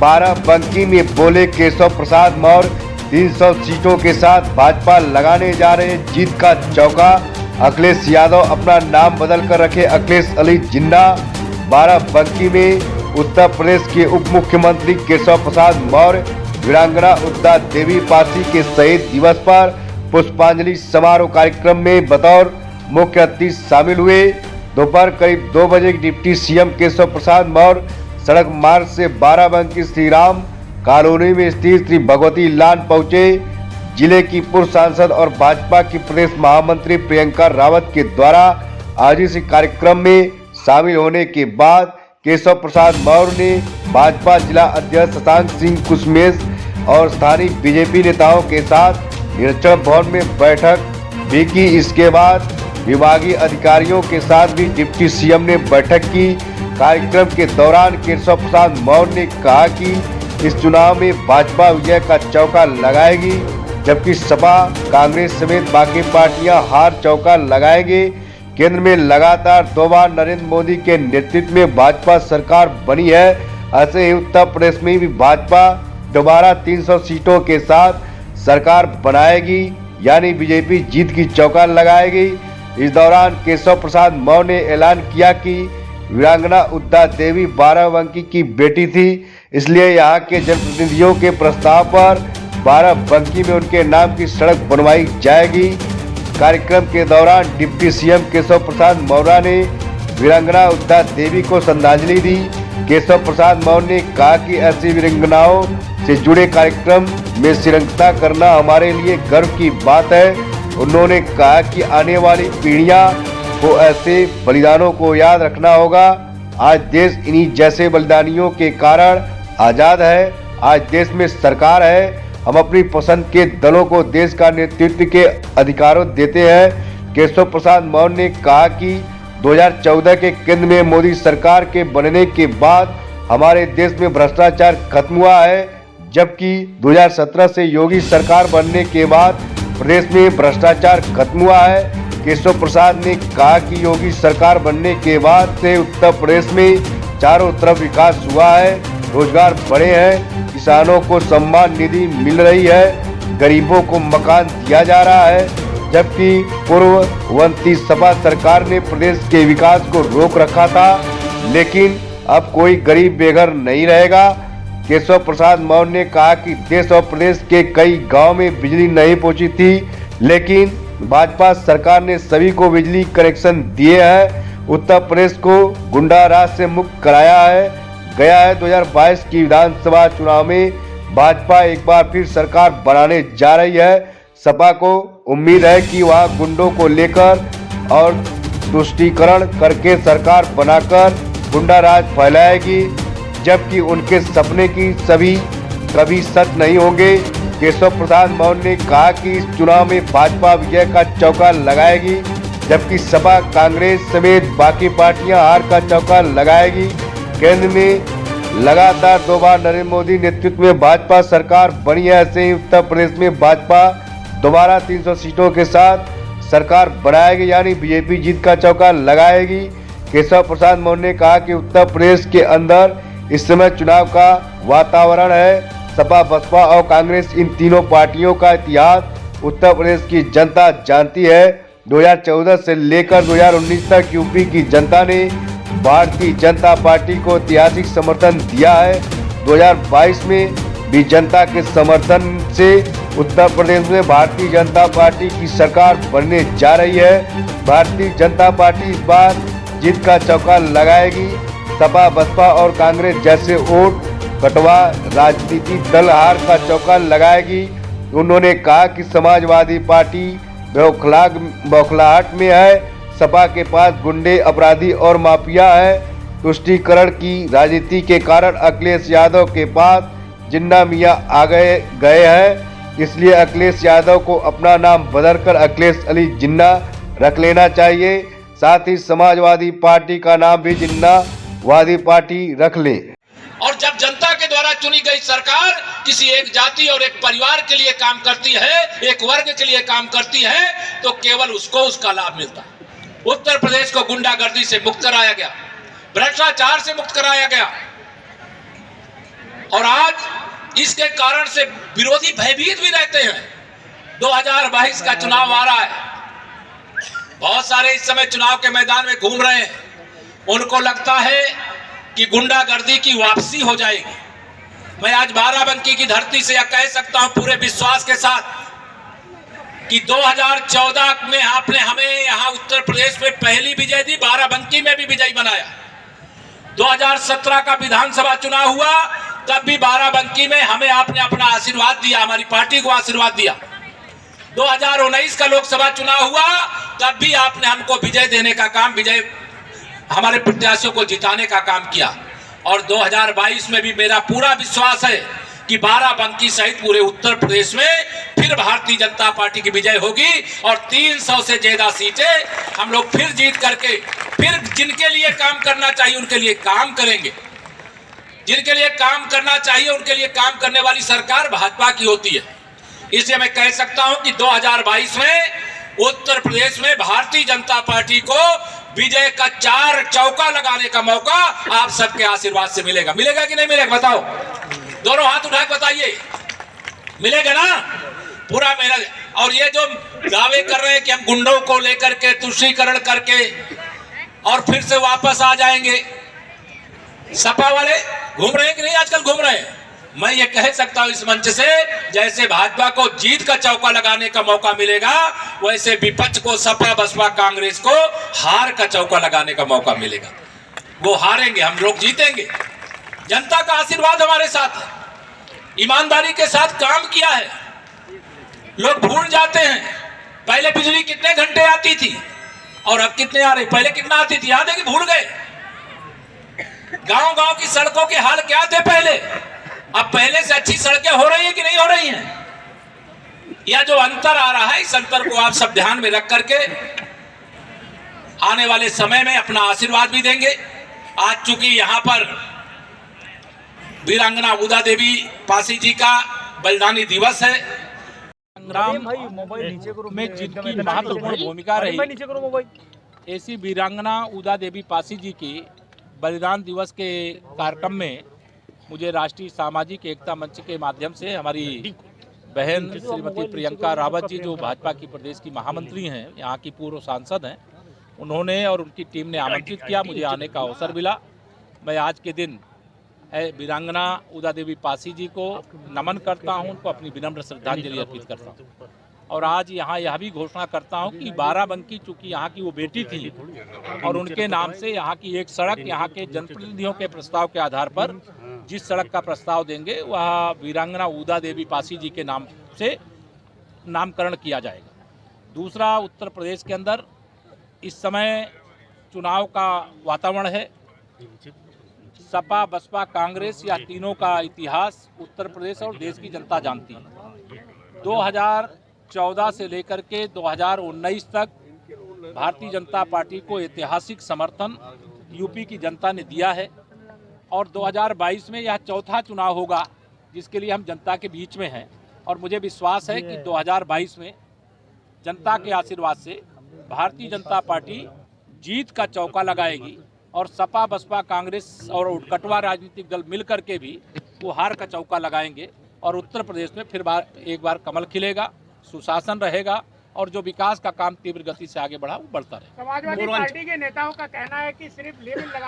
बाराबंकी में बोले केशव प्रसाद मौर्य 300 सीटों के साथ भाजपा लगाने जा रहे जीत का चौका। अखिलेश यादव अपना नाम बदल कर रखे अखिलेश अली जिन्ना। बाराबंकी में उत्तर प्रदेश के उप मुख्यमंत्री केशव प्रसाद मौर्य वीरांगना उद्दा देवी पासी के शहीद दिवस पर पुष्पांजलि समारोह कार्यक्रम में बतौर मुख्य अतिथि शामिल हुए। दोपहर करीब 2 बजे डिप्टी सीएम केशव प्रसाद मौर्य सड़क मार्ग से बाराबंकी श्री राम कॉलोनी में स्थित श्री भगवती लान पहुंचे। जिले की पूर्व सांसद और भाजपा की प्रदेश महामंत्री प्रियंका रावत के द्वारा आयोजित इस कार्यक्रम में शामिल होने के बाद केशव प्रसाद मौर्य ने भाजपा जिला अध्यक्ष शशांक सिंह कुशमेश और स्थानीय बीजेपी नेताओं के साथ निरीक्षण भवन में बैठक भी की। इसके बाद विभागीय अधिकारियों के साथ भी डिप्टी सीएम ने बैठक की। कार्यक्रम के दौरान केशव प्रसाद मौर्य ने कहा कि इस चुनाव में भाजपा विजय का चौका लगाएगी, जबकि सपा कांग्रेस समेत बाकी पार्टियां हार चौका लगाएंगे। केंद्र में लगातार 2 बार नरेंद्र मोदी के नेतृत्व में भाजपा सरकार बनी है। ऐसे ही उत्तर प्रदेश में भी भाजपा दोबारा 300 सीटों के साथ सरकार बनाएगी, यानी बीजेपी जीत की चौका लगाएगी। इस दौरान केशव प्रसाद मौर्य ने ऐलान किया कि वीरांगना उद्दा देवी बाराबंकी की बेटी थी, इसलिए यहाँ के जनप्रतिनिधियों के प्रस्ताव पर बाराबंकी में उनके नाम की सड़क बनवाई जाएगी। कार्यक्रम के दौरान डिप्टी सीएम केशव प्रसाद मौर्य ने वीरांगना उद्दा देवी को श्रद्धांजलि दी। केशव प्रसाद मौर्य ने कहा कि ऐसी वीरांगनाओं से जुड़े कार्यक्रम में शिरकत करना हमारे लिए गर्व की बात है। उन्होंने कहा कि आने वाली पीढ़ियां को ऐसे बलिदानों को याद रखना होगा। आज देश इन्हीं जैसे बलिदानियों के कारण आज़ाद है। आज देश में सरकार है। हम अपनी पसंद के दलों को देश का नेतृत्व के अधिकारों देते हैं। केशव प्रसाद मौर्य ने कहा कि 2014 के केंद्र में मोदी सरकार के बनने के बाद हमारे देश में भ्रष्टाचार खत्म हुआ है, जबकि 2017 से योगी सरकार बनने के बाद प्रदेश में भ्रष्टाचार खत्म हुआ है। केशव प्रसाद ने कहा कि योगी सरकार बनने के बाद से उत्तर प्रदेश में चारों तरफ विकास हुआ है, रोजगार बढ़े हैं, किसानों को सम्मान निधि मिल रही है, गरीबों को मकान दिया जा रहा है, जबकि पूर्ववर्ती सपा सरकार ने प्रदेश के विकास को रोक रखा था, लेकिन अब कोई गरीब बेघर नहीं रहेगा। केशव प्रसाद मौर्य ने कहा कि देश और प्रदेश के कई गांव में बिजली नहीं पहुंची थी, लेकिन भाजपा सरकार ने सभी को बिजली कनेक्शन दिए हैं। उत्तर प्रदेश को गुंडा राज से मुक्त कराया है। गया है 2022 की विधानसभा चुनाव में भाजपा एक बार फिर सरकार बनाने जा रही है। सपा को उम्मीद है कि वह गुंडों को लेकर और तुष्टीकरण करके सरकार बनाकर गुंडा राज फैलाएगी, जबकि उनके सपने की सभी कभी सच नहीं होंगे। केशव प्रसाद मौर्य ने कहा कि इस चुनाव में भाजपा विजय का चौका लगाएगी, जबकि सपा कांग्रेस समेत बाकी पार्टियां हार का चौका लगाएगी। केंद्र में लगातार 2 बार नरेंद्र मोदी नेतृत्व में भाजपा सरकार बनी है। ऐसे ही उत्तर प्रदेश में भाजपा दोबारा 300 सीटों के साथ सरकार बनाएगी, यानी बीजेपी जीत का चौका लगाएगी। केशव प्रसाद मौर्य ने कहा कि उत्तर प्रदेश के अंदर इस समय चुनाव का वातावरण है। सपा, बसपा और कांग्रेस इन तीनों पार्टियों का इतिहास उत्तर प्रदेश की जनता जानती है। 2014 से लेकर 2019 तक यूपी की जनता ने भारतीय जनता पार्टी को ऐतिहासिक समर्थन दिया है। 2022 में भी जनता के समर्थन से उत्तर प्रदेश में भारतीय जनता पार्टी की सरकार बनने जा रही है। भारतीय जनता पार्टी इस बार जीत का चौका लगाएगी। सपा, बसपा और कांग्रेस जैसे वोट कटवा राजनीतिक दल हार का चौका लगाएगी। उन्होंने कहा कि समाजवादी पार्टी बौखलाहट में है। सपा के पास गुंडे, अपराधी और माफिया है। तुष्टीकरण की राजनीति के कारण अखिलेश यादव के पास जिन्ना मियां आ गए हैं, इसलिए अखिलेश यादव को अपना नाम बदलकर अखिलेश अली जिन्ना रख लेना चाहिए। साथ ही समाजवादी पार्टी का नाम भी जिन्नावादी पार्टी रख ले। और जब जनता के द्वारा चुनी गई सरकार किसी एक जाति और एक परिवार के लिए काम करती है, एक वर्ग के लिए काम करती है, तो केवल उसको उसका लाभ मिलता है। उत्तर प्रदेश को गुंडागर्दी से मुक्त कराया गया, भ्रष्टाचार से मुक्त कराया गया और आज इसके कारण से विरोधी भयभीत भी रहते हैं। 2022 का चुनाव आ रहा है, बहुत सारे इस समय चुनाव के मैदान में घूम रहे हैं। उनको लगता है कि गुंडागर्दी की वापसी हो जाएगी। मैं आज बाराबंकी की धरती से यह कह सकता हूं पूरे विश्वास के साथ कि 2014 में आपने हमें यहां उत्तर प्रदेश में पहली विजय दी, बाराबंकी में भी विजयी बनाया। 2017 का विधानसभा चुनाव हुआ, तब भी बाराबंकी में हमें आपने अपना आशीर्वाद दिया, हमारी पार्टी को आशीर्वाद दिया। 2019 का लोकसभा चुनाव हुआ, तब भी आपने हमको विजय देने का काम, विजय हमारे प्रत्याशियों को जिताने का काम किया। और 2022 में भी मेरा पूरा विश्वास है कि बाराबंकी सहित पूरे उत्तर प्रदेश में फिर भारतीय जनता पार्टी की विजय होगी और 300 से ज्यादा सीटें हम लोग फिर जीत करके फिर जिनके लिए काम करना चाहिए उनके लिए काम करेंगे। जिनके लिए काम करना चाहिए उनके लिए काम करने वाली सरकार भाजपा की होती है। इसलिए मैं कह सकता हूं कि 2022 में उत्तर प्रदेश में भारतीय जनता पार्टी को विजय का 4 चौका लगाने का मौका आप सबके आशीर्वाद से मिलेगा। मिलेगा कि नहीं मिलेगा बताओ? दोनों हाथ उठा के बताइए, मिलेगा ना? पूरा मेरा। और ये जो दावे कर रहे हैं कि हम गुंडों को लेकर के तुष्टीकरण करके और फिर से वापस आ जाएंगे, सपा वाले घूम रहे हैं कि नहीं? आजकल घूम रहे हैं। मैं ये कह सकता हूं इस मंच से, जैसे भाजपा को जीत का चौका लगाने का मौका मिलेगा, वैसे विपक्ष को, सपा बसपा कांग्रेस को हार का चौका लगाने का मौका मिलेगा। वो हारेंगे, हम लोग जीतेंगे। जनता का आशीर्वाद हमारे साथ है, ईमानदारी के साथ काम किया है। लोग भूल जाते हैं पहले बिजली कितने घंटे आती थी और अब कितने आ रही, पहले कितना आती थी याद है कि भूल गए? गांव-गांव की सड़कों के हाल क्या थे पहले? अब पहले से अच्छी सड़कें हो रही है कि नहीं हो रही हैं? यह जो अंतर आ रहा है, इस अंतर को आप सब ध्यान में रख करके आने वाले समय में अपना आशीर्वाद भी देंगे। आज चूंकि यहाँ पर वीरांगना उदा देवी पासी जी का बलिदानी दिवस है, संग्राम में जिनकी महत्वपूर्ण भूमिका रही, ऐसी वीरांगना उदा देवी पासी जी की बलिदान दिवस के कार्यक्रम में मुझे राष्ट्रीय सामाजिक एकता मंच के माध्यम से हमारी बहन श्रीमती प्रियंका रावत जी, जो भाजपा की प्रदेश की महामंत्री हैं, यहाँ की पूर्व सांसद हैं, उन्होंने और उनकी टीम ने आमंत्रित किया, मुझे आने का अवसर मिला। मैं आज के दिन वीरांगना उदा देवी पासी जी को नमन करता हूं, उनको अपनी विनम्र श्रद्धांजलि अर्पित करता हूं। और आज यहाँ यह भी घोषणा करता हूं कि बाराबंकी चूंकि यहाँ की वो बेटी थी और उनके नाम से यहाँ की एक सड़क, यहाँ के जनप्रतिनिधियों के प्रस्ताव के आधार पर जिस सड़क का प्रस्ताव देंगे वह वीरांगना उदा देवी पासी जी के नाम से नामकरण किया जाएगा। दूसरा, उत्तर प्रदेश के अंदर इस समय चुनाव का वातावरण है। सपा बसपा कांग्रेस या तीनों का इतिहास उत्तर प्रदेश और देश की जनता जानती है। 2014 से लेकर के 2019 तक भारतीय जनता पार्टी को ऐतिहासिक समर्थन यूपी की जनता ने दिया है और 2022 में यह चौथा चुनाव होगा जिसके लिए हम जनता के बीच में हैं। और मुझे विश्वास है कि 2022 में जनता के आशीर्वाद से भारतीय जनता पार्टी जीत का चौका लगाएगी और सपा बसपा कांग्रेस और कटवा राजनीतिक दल मिलकर के भी वो हार का चौका लगाएंगे और उत्तर प्रदेश में फिर एक बार कमल खिलेगा, सुशासन रहेगा और जो विकास का काम तीव्र गति से आगे बढ़ा वो बढ़ता रहेगा। समाजवादी पार्टी के नेताओं का कहना है कि सिर्फ लेबल लगा